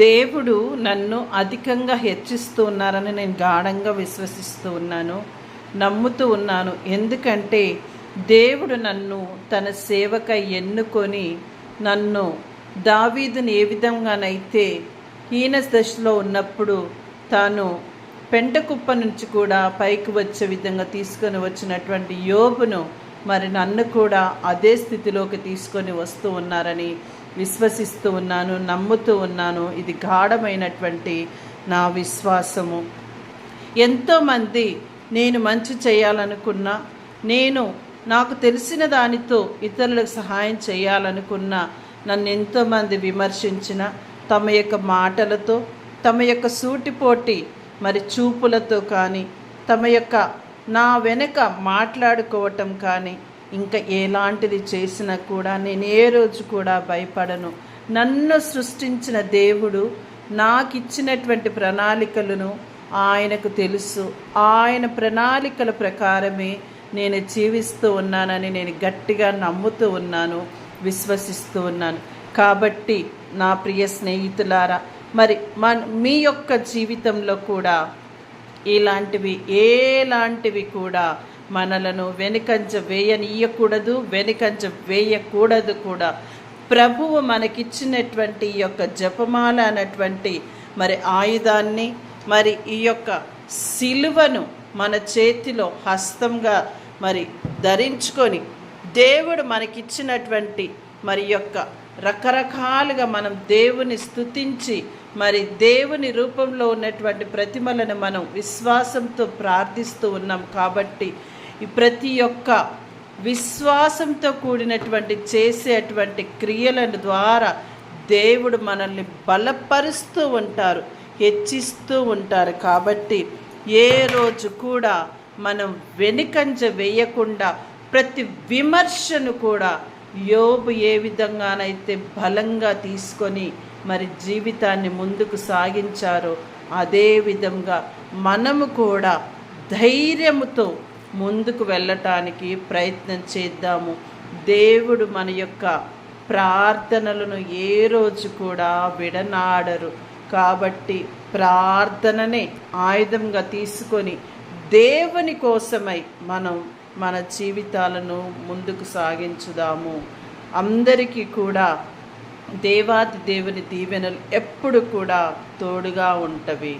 దేవుడు నన్ను అధికంగా హెచ్చిస్తూ ఉన్నారని నేను గాఢంగా విశ్వసిస్తూ ఉన్నాను, నమ్ముతూ ఉన్నాను. ఎందుకంటే దేవుడు నన్ను తన సేవకై ఎన్నుకొని నన్ను దావీదుని ఏ విధంగానైతే హీన దశలో ఉన్నప్పుడు తాను పెంటకుప్ప నుంచి కూడా పైకి వచ్చే విధంగా తీసుకొని వచ్చినటువంటి యోబును మరి నన్ను కూడా అదే స్థితిలోకి తీసుకొని వస్తూ ఉన్నారని విశ్వసిస్తూ ఉన్నాను, నమ్ముతూ ఉన్నాను. ఇది గాఢమైనటువంటి నా విశ్వాసము. ఎంతోమంది నేను మంచి చేయాలనుకున్నా, నాకు తెలిసిన దానితో ఇతరులకు సహాయం చేయాలనుకున్నా, నన్ను ఎంతోమంది విమర్శించిన తమ యొక్క మాటలతో, తమ యొక్క సూటిపోటి మరి చూపులతో కానీ, తమ యొక్క నా వెనక మాట్లాడుకోవటం కానీ, ఇంకా ఎలాంటిది చేసినా కూడా నేను ఏ రోజు కూడా భయపడను. నన్ను సృష్టించిన దేవుడు నాకు ఇచ్చినటువంటి ప్రణాళికలను ఆయనకు తెలుసు. ఆయన ప్రణాళికల ప్రకారమే నేను జీవిస్తూ ఉన్నానని నేను గట్టిగా నమ్ముతూ ఉన్నాను, విశ్వసిస్తూ ఉన్నాను. కాబట్టి నా ప్రియ స్నేహితులారా, మరి మీ యొక్క జీవితంలో కూడా ఎలాంటివి కూడా మనలను వెనుకంజ వేయకూడదు కూడా. ప్రభువు మనకిచ్చినటువంటి ఈ యొక్క జపమాల అన్నటువంటి మరి ఆయుధాన్ని, మరి ఈ యొక్క సిలువను మన చేతిలో హస్తంగా మరి ధరించుకొని, దేవుడు మనకిచ్చినటువంటి మరి యొక్క రకరకాలుగా మనం దేవుని స్తుతించి, మరి దేవుని రూపంలో ఉన్నటువంటి ప్రతిమలను మనం విశ్వాసంతో ప్రార్థిస్తూ ఉన్నాం. కాబట్టి ఈ ప్రతి ఒక్క విశ్వాసంతో కూడినటువంటి చేసేటువంటి క్రియల ద్వారా దేవుడు మనల్ని బలపరుస్తూ ఉంటారు, హెచ్చిస్తూ ఉంటారు. కాబట్టి ఏ రోజు కూడా మనం వెనుకంజ వేయకుండా ప్రతి విమర్శను కూడా యోబు ఏ విధంగానైతే బలంగా తీసుకొని మరి జీవితాన్ని ముందుకు సాగించారో అదే విధంగా మనము కూడా ధైర్యముతో ముందుకు వెళ్ళటానికి ప్రయత్నం చేద్దాము. దేవుడు మన యొక్క ప్రార్థనలను ఏ రోజు కూడా విడనాడరు. కాబట్టి ప్రార్థననే ఆయుధంగా తీసుకొని దేవుని కోసమై మనం మన జీవితాలను ముందుకు సాగించుదాము. అందరికీ కూడా దేవాది దేవుని దీవెనలు ఎప్పుడు కూడా తోడుగా ఉంటవి.